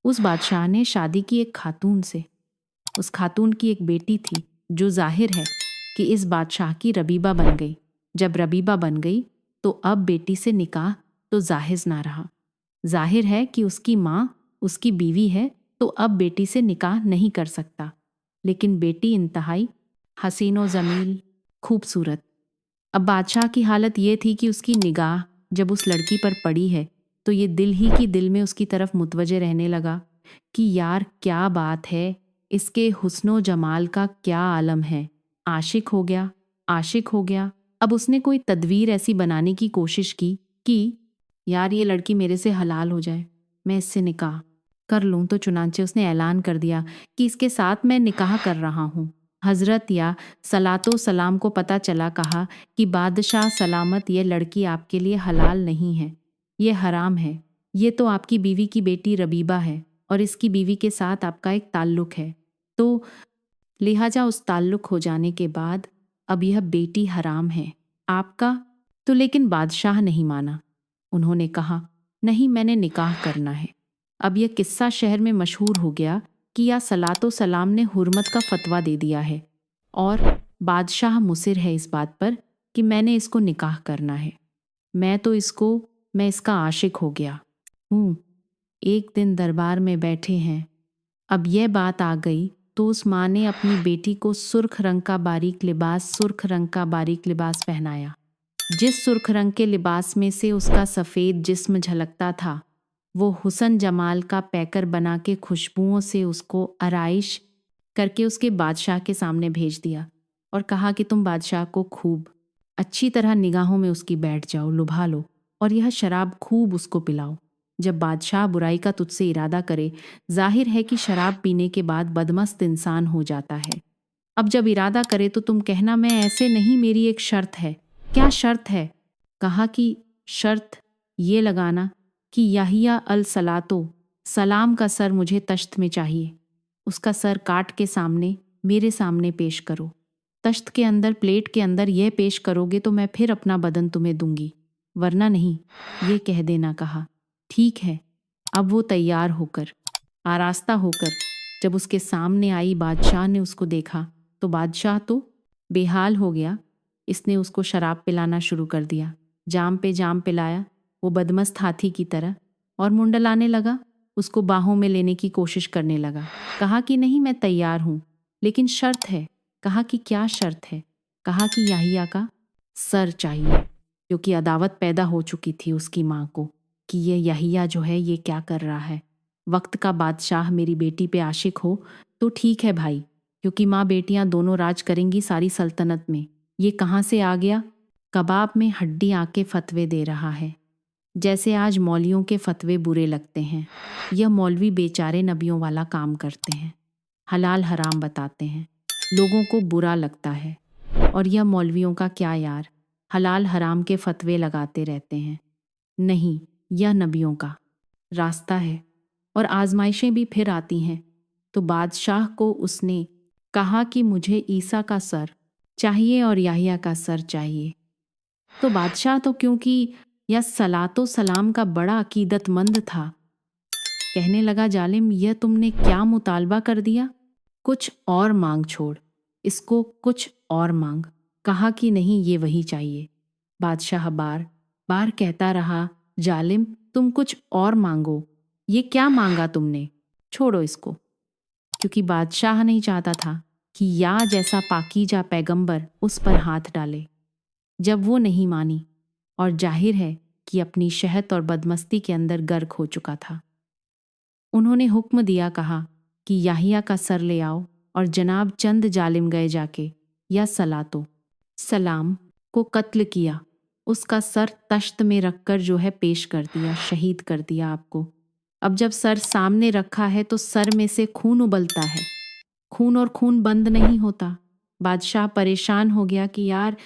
उस बादशाह ने शादी की एक खातून से। उस खातून की एक बेटी थी जो जाहिर है कि इस बादशाह की रबीबा बन गई। जब रबीबा बन गई तो अब बेटी से निकाह तो जाहिर ना रहा। जाहिर है कि उसकी माँ उसकी बीवी है तो अब बेटी से निकाह नहीं कर सकता। लेकिन बेटी इंतहाई हसीनो जमील, खूबसूरत। अब बादशाह की हालत ये थी कि उसकी निगाह जब उस लड़की पर पड़ी है तो ये दिल ही की दिल में उसकी तरफ मुतवजे रहने लगा कि यार क्या बात है, इसके हुस्नो जमाल का क्या आलम है। आशिक हो गया, आशिक हो गया। अब उसने कोई तदवीर ऐसी बनाने की कोशिश की कि यार ये लड़की मेरे से हलाल हो जाए, मैं इससे निकाह कर लूँ। तो चुनांचे उसने ऐलान कर दिया कि इसके साथ मैं निकाह कर रहा हूँ। हजरत या सलातो सलाम को पता चला, कहा कि बादशाह सलामत, ये लड़की आपके लिए हलाल नहीं है, ये हराम है। ये तो आपकी बीवी की बेटी रबीबा है और इसकी बीवी के साथ आपका एक ताल्लुक है, तो लिहाजा उस ताल्लुक हो जाने के बाद अब यह बेटी हराम है आपका। तो लेकिन बादशाह नहीं माना। उन्होंने कहा नहीं, मैंने निकाह करना है। अब यह किस्सा शहर में मशहूर हो गया कि या सलातो सलाम ने हुर्मत का फतवा दे दिया है और बादशाह मुसिर है इस बात पर कि मैंने इसको निकाह करना है। मैं इसका आशिक हो गया हूँ। एक दिन दरबार में बैठे हैं, अब यह बात आ गई तो उस माँ ने अपनी बेटी को सुर्ख रंग का बारीक लिबास पहनाया। जिस सुर्ख रंग के लिबास में से उसका सफ़ेद जिस्म झलकता था, वो हुसन जमाल का पैकर बना के खुशबुओं से उसको आराइश करके उसके बादशाह के सामने भेज दिया और कहा कि तुम बादशाह को खूब अच्छी तरह निगाहों में उसकी बैठ जाओ, लुभा लो और यह शराब खूब उसको पिलाओ। जब बादशाह बुराई का तुझसे इरादा करे, जाहिर है कि शराब पीने के बाद बदमस्त इंसान हो जाता है। अब जब इरादा करे तो तुम कहना मैं ऐसे नहीं, मेरी एक शर्त है। क्या शर्त है? कहा कि शर्त ये लगाना कि याहिया अल सलातो सलाम का सर मुझे तश्त में चाहिए। उसका सर काट के सामने मेरे सामने पेश करो। तश्त के अंदर, प्लेट के अंदर यह पेश करोगे तो मैं फिर अपना बदन तुम्हें दूंगी, वरना नहीं, ये कह देना। कहा ठीक है। अब वो तैयार होकर, आरास्ता होकर जब उसके सामने आई, बादशाह ने उसको देखा तो बादशाह तो बेहाल हो गया। इसने उसको शराब पिलाना शुरू कर दिया, जाम पे जाम पिलाया, वो बदमस्त हाथी की तरह, और मुंडलाने लगा, उसको बाहों में लेने की कोशिश करने लगा। कहा कि नहीं, मैं तैयार हूँ, लेकिन शर्त है। कहा कि क्या शर्त है? कहा कि याहिया का सर चाहिए, क्योंकि अदावत पैदा हो चुकी थी उसकी माँ को कि ये याहिया जो है ये क्या कर रहा है। वक्त का बादशाह मेरी बेटी पे आशिक हो तो ठीक है भाई, क्योंकि माँ बेटियां दोनों राज करेंगी सारी सल्तनत में। ये कहाँ से आ गया? कबाब में हड्डी आके फतवे दे रहा है। जैसे आज मौलवियों के फतवे बुरे लगते हैं, यह मौलवी बेचारे नबियों वाला काम करते हैं, हलाल हराम बताते हैं, लोगों को बुरा लगता है। और यह मौलवियों का क्या यार, हलाल हराम के फतवे लगाते रहते हैं। नहीं, यह नबियों का रास्ता है। और आजमाइशें भी फिर आती हैं। तो बादशाह को उसने कहा कि मुझे ईसा का सर चाहिए और याहिया का सर चाहिए। तो बादशाह तो क्योंकि यह सलातो सलाम का बड़ा अकीदतमंद था, कहने लगा जालिम, यह तुमने क्या मुतालबा कर दिया? कुछ और मांग, छोड़ इसको, कुछ और मांग। कहा कि नहीं, ये वही चाहिए। बादशाह बार बार कहता रहा, जालिम तुम कुछ और मांगो। ये क्या मांगा तुमने? छोड़ो इसको। क्योंकि बादशाह नहीं चाहता था कि या जैसा पाकीजा पैगंबर उस पर हाथ डाले। जब वो नहीं मानी, और जाहिर है कि अपनी शहद और बदमस्ती के अंदर गर्क हो चुका था, उन्होंने हुक्म दिया, कहा कि याहिया का सर ले आओ। और जनाब चंद जालिम गए जाके या सलातो सलाम को कत्ल किया, उसका सर तश्त में रखकर जो है पेश कर दिया, शहीद कर दिया आपको। अब जब सर सामने रखा है तो सर में से खून उबलता है, खून और खून बंद नहीं होता। बादशाह परेशान हो गया कि यार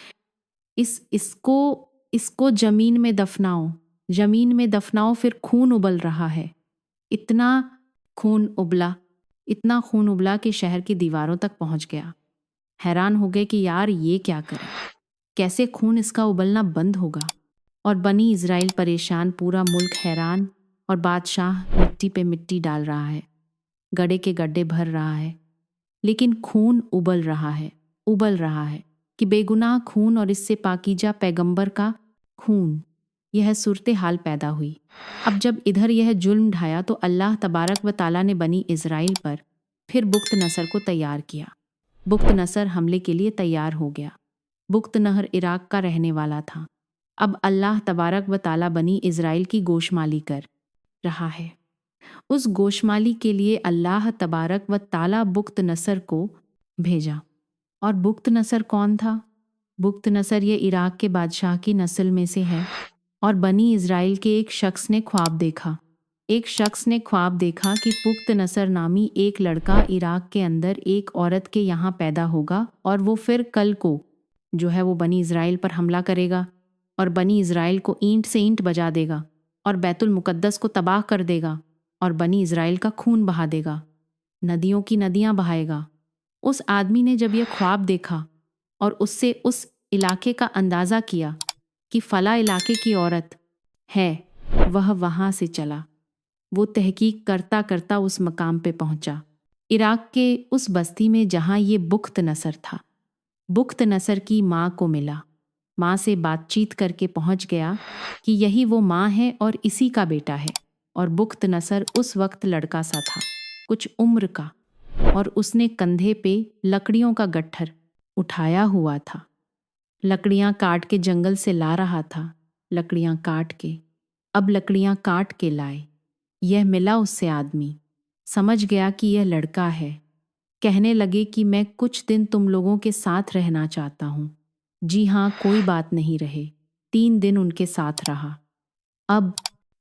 इसको जमीन में दफनाओ, जमीन में दफनाओ, फिर खून उबल रहा है। इतना खून उबला कि शहर की दीवारों तक पहुंच गया। हैरान हो गए कि यार ये क्या करें, कैसे खून इसका उबलना बंद होगा। और बनी इज़राइल परेशान, पूरा मुल्क हैरान, और बादशाह मिट्टी पे मिट्टी डाल रहा है, गड्ढे के गड्ढे भर रहा है, लेकिन खून उबल रहा है कि बेगुनाह खून और इससे पाकीजा पैगंबर का खून। यह सूरत हाल पैदा हुई। अब जब इधर यह जुल्म ढाया तो अल्लाह तबारक व ताला ने बनी इज़राइल पर फिर बुख्त नसर को तैयार किया। बुख्त नसर हमले के लिए तैयार हो गया। बुख्त नहर इराक का रहने वाला था। अब अल्लाह तबारक व ताला बनी इज़राइल की गोशमाली कर रहा है। उस गोशमाली के लिए अल्लाह तबारक व ताला बुख्त नसर को भेजा। और बुख्त नसर कौन था? बुख्त नसर ये इराक के बादशाह की नस्ल में से है। और बनी इज़राइल के एक शख्स ने ख्वाब देखा कि बुख्त नसर नामी एक लड़का इराक के अंदर एक औरत के यहाँ पैदा होगा और वो फिर कल को जो है वो बनी इज़राइल पर हमला करेगा और बनी इज़राइल को ईंट से ईंट बजा देगा और बैतुल मुकद्दस को तबाह कर देगा और बनी इज़राइल का खून बहा देगा, नदियों की नदियाँ बहाएगा। उस आदमी ने जब यह ख्वाब देखा और उससे उस इलाके का अंदाज़ा किया कि फ़ला इलाके की औरत है, वह वहाँ से चला। वो तहकीक करता करता उस मकाम पे पहुँचा, इराक के उस बस्ती में जहाँ ये बुख्त नसर था। बुख्त नसर की माँ को मिला, माँ से बातचीत करके पहुँच गया कि यही वो माँ है और इसी का बेटा है। और बुख्त नसर उस वक्त लड़का सा था, कुछ उम्र का, और उसने कंधे पे लकड़ियों का गट्ठर उठाया हुआ था। लकड़ियाँ काट के जंगल से ला रहा था, लकड़ियाँ काट के। अब लकड़ियाँ काट के लाए। यह मिला उससे आदमी, समझ गया कि यह लड़का है। कहने लगे कि मैं कुछ दिन तुम लोगों के साथ रहना चाहता हूँ। जी हाँ, कोई बात नहीं रहे। 3 दिन उनके साथ रहा। अब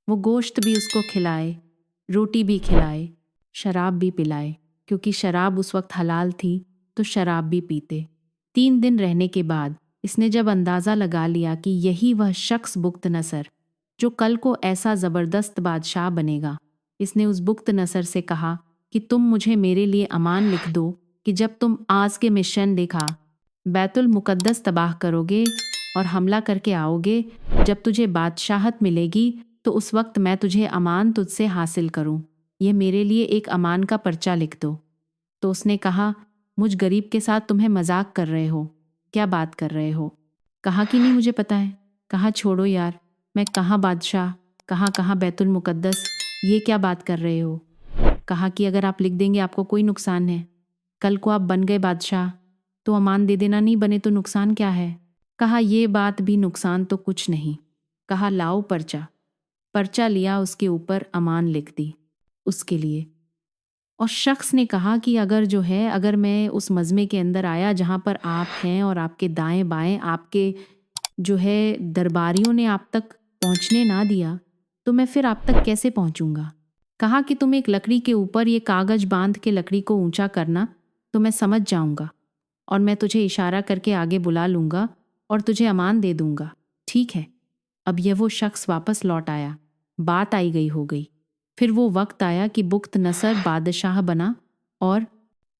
वो गोश्त भी उसको खिलाए, रोटी भी खिलाए, शराब भी पिलाए, क्योंकि शराब उस वक्त हलाल थी तो शराब भी पीते। 3 दिन रहने के बाद इसने जब अंदाज़ा लगा लिया कि यही वह शख्स बुख्त नसर जो कल को ऐसा ज़बरदस्त बादशाह बनेगा, इसने उस बुख्त नसर से कहा कि तुम मुझे मेरे लिए अमान लिख दो कि जब तुम आज के मिशन देखा बैतुल मुकद्दस तबाह करोगे और हमला करके आओगे, जब तुझे बादशाहत मिलेगी तो उस वक्त मैं तुझे अमान तुझसे हासिल करूं। यह मेरे लिए एक अमान का पर्चा लिख दो। तो उसने कहा, मुझ गरीब के साथ तुम्हें मजाक कर रहे हो, क्या बात कर रहे हो? कहा कि नहीं मुझे पता है। कहा छोड़ो यार, मैं कहाँ बादशाह, कहाँ बैतुल मुकद्दस, ये क्या बात कर रहे हो? कहा कि अगर आप लिख देंगे आपको कोई नुकसान है। कल को आप बन गए बादशाह तो अमान दे देना, नहीं बने तो नुकसान क्या है? कहा ये बात भी, नुकसान तो कुछ नहीं। कहा लाओ पर्चा लिया, उसके ऊपर अमान लिख दी उसके लिए। और शख्स ने कहा कि अगर मैं उस मज़मे के अंदर आया जहाँ पर आप हैं और आपके दाएं बाएं आपके जो है दरबारियों ने आप तक पहुँचने ना दिया, तो मैं फिर आप तक कैसे पहुँचूंगा? कहा कि तुम एक लकड़ी के ऊपर ये कागज़ बांध के लकड़ी को ऊंचा करना तो मैं समझ जाऊंगा और मैं तुझे इशारा करके आगे बुला लूंगा और तुझे अमान दे दूंगा। ठीक है। अब यह वो शख्स वापस लौट आया, बात आई गई हो गई। फिर वो वक्त आया कि बुख्त नसर बादशाह बना और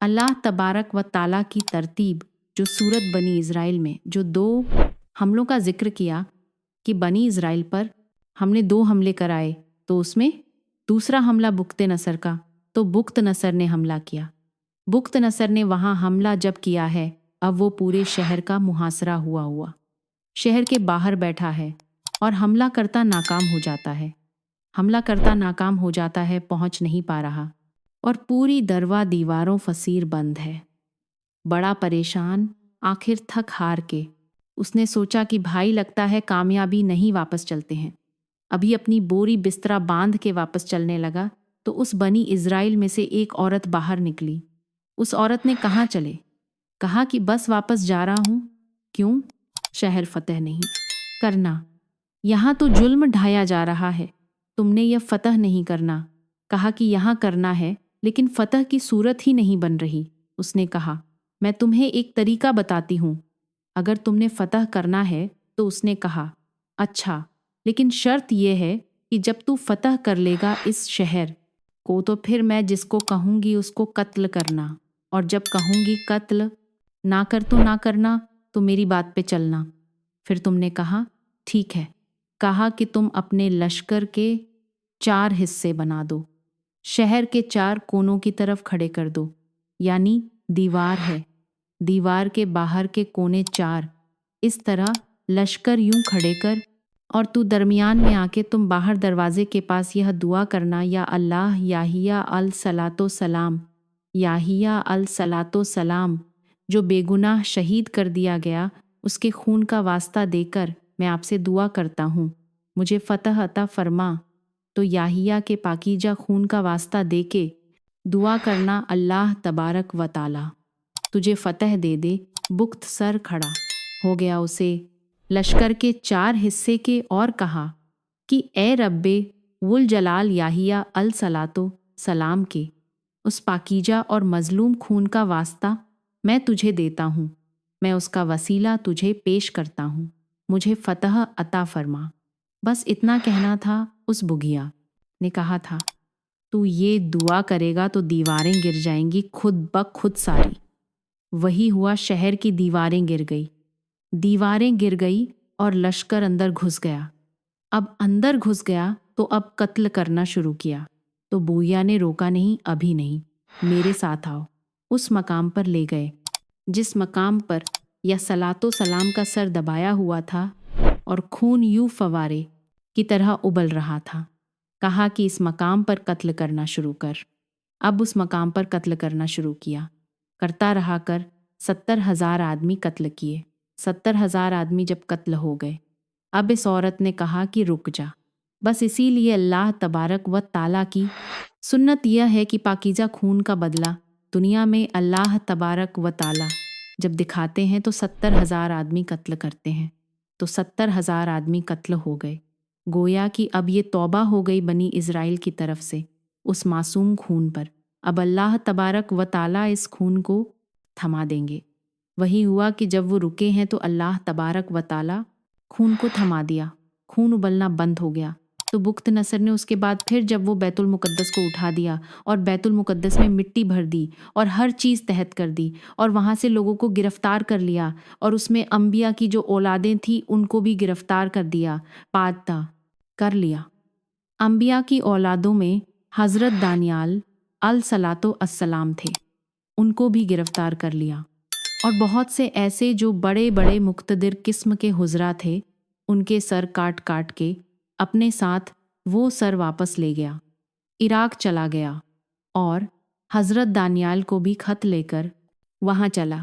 अल्लाह तबारक व ताला की तरतीब जो सूरत बनी इज़राइल में जो 2 हमलों का जिक्र किया कि बनी इज़राइल पर हमने 2 हमले कराए, तो उसमें दूसरा हमला बुख्त नसर का, तो बुख्त नसर ने हमला किया। बुख्त नसर ने वहाँ हमला जब किया है, अब वो पूरे शहर का मुहासरा हुआ शहर के बाहर बैठा है और हमला करता नाकाम हो जाता है, पहुंच नहीं पा रहा और पूरी दरवा दीवारों फसीर बंद है। बड़ा परेशान, आखिर थक हार के उसने सोचा कि भाई लगता है कामयाबी नहीं, वापस चलते हैं। अभी अपनी बोरी बिस्तरा बांध के वापस चलने लगा तो उस बनी इज़राइल में से एक औरत बाहर निकली। उस औरत ने कहाँ चले? कहा कि बस वापस जा रहा हूँ। क्यों? शहर फतह नहीं करना, यहाँ तो जुल्म ढाया जा रहा है, तुमने यह फतह नहीं करना। कहा कि यहाँ करना है, लेकिन फतह की सूरत ही नहीं बन रही। उसने कहा मैं तुम्हें एक तरीका बताती हूँ, अगर तुमने फतह करना है तो। उसने कहा अच्छा, लेकिन शर्त यह है कि जब तू फतह कर लेगा इस शहर को तो फिर मैं जिसको कहूँगी उसको कत्ल करना, और जब कहूँगी कत्ल ना कर तो ना करना, तो मेरी बात पे चलना। फिर तुमने कहा ठीक है। कहा कि तुम अपने लश्कर के 4 हिस्से बना दो, शहर के 4 कोनों की तरफ खड़े कर दो, यानी दीवार है, दीवार के बाहर के कोने 4, इस तरह लश्कर यूं खड़े कर, और तू दरमियान में आके तुम बाहर दरवाजे के पास यह दुआ करना, या अल्लाह याहिया अल सलातो सलाम, याहिया अल सलातो सलाम, जो बेगुनाह शहीद कर दिया गया, उसके खून का वास्ता देकर मैं आपसे दुआ करता हूँ, मुझे फतह अता फरमा। तो याहिया के पाकीजा खून का वास्ता देके दुआ करना, अल्लाह तबारक व ताला तुझे फतह दे दे। बुख्त सर खड़ा हो गया उसे लश्कर के 4 हिस्से के, और कहा कि ए रब्बे वुल जलाल, याहिया अल सलातो सलाम के उस पाकीजा और मजलूम खून का वास्ता मैं तुझे देता हूँ, मैं उसका वसीला तुझे पेश करता हूँ, मुझे फतह अता फरमा। बस इतना कहना था। उस बुघिया ने कहा था, तू ये दुआ करेगा तो दीवारें गिर जाएंगी खुद ब खुद सारी। वही हुआ, शहर की दीवारें गिर गई, दीवारें गिर गई और लश्कर अंदर घुस गया। अब अंदर घुस गया तो अब कत्ल करना शुरू किया। तो बूया ने रोका नहीं, अभी नहीं, मेरे साथ आओ। उस मकाम पर ले गए जिस मकाम पर या सलातो सलाम का सर दबाया हुआ था और खून यूं फवारे की तरह उबल रहा था। कहा कि इस मकाम पर कत्ल करना शुरू कर। अब उस मकाम पर कत्ल करना शुरू किया। करता रहा कर 70,000 आदमी कत्ल किए। 70,000 आदमी जब कत्ल हो गए, अब इस औरत ने कहा कि रुक जा। बस इसीलिए अल्लाह तबारक व ताला की सुन्नत यह है कि पाकीजा खून का बदला दुनिया में अल्लाह तबारक व ताला जब दिखाते हैं तो 70,000 आदमी कत्ल करते हैं। तो 70,000 आदमी कत्ल हो गए। गोया कि अब ये तौबा हो गई बनी इज़राइल की तरफ से उस मासूम खून पर। अब अल्लाह तबारक व ताला इस खून को थमा देंगे। वही हुआ कि जब वो रुके हैं तो अल्लाह तबारक व ताला खून को थमा दिया, खून उबलना बंद हो गया। तो बुख्त नसर ने उसके बाद फिर जब वो बैतुल मुकद्दस को उठा दिया और बैतुल मुकद्दस में मिट्टी भर दी और हर चीज़ तहत कर दी और वहाँ से लोगों को गिरफ्तार कर लिया और उसमें अंबिया की जो औलादें थी उनको भी गिरफ्तार कर दिया, पादता कर लिया। अंबिया की औलादों में हज़रत दानियाल अल सलातो अस्सलाम थे, उनको भी गिरफ्तार कर लिया। और बहुत से ऐसे जो बड़े बड़े मुक्तदिर किस्म के हुजरा थे, उनके सर काट काट के अपने साथ वो सर वापस ले गया, इराक चला गया और हज़रत दानियाल को भी खत लेकर वहाँ चला।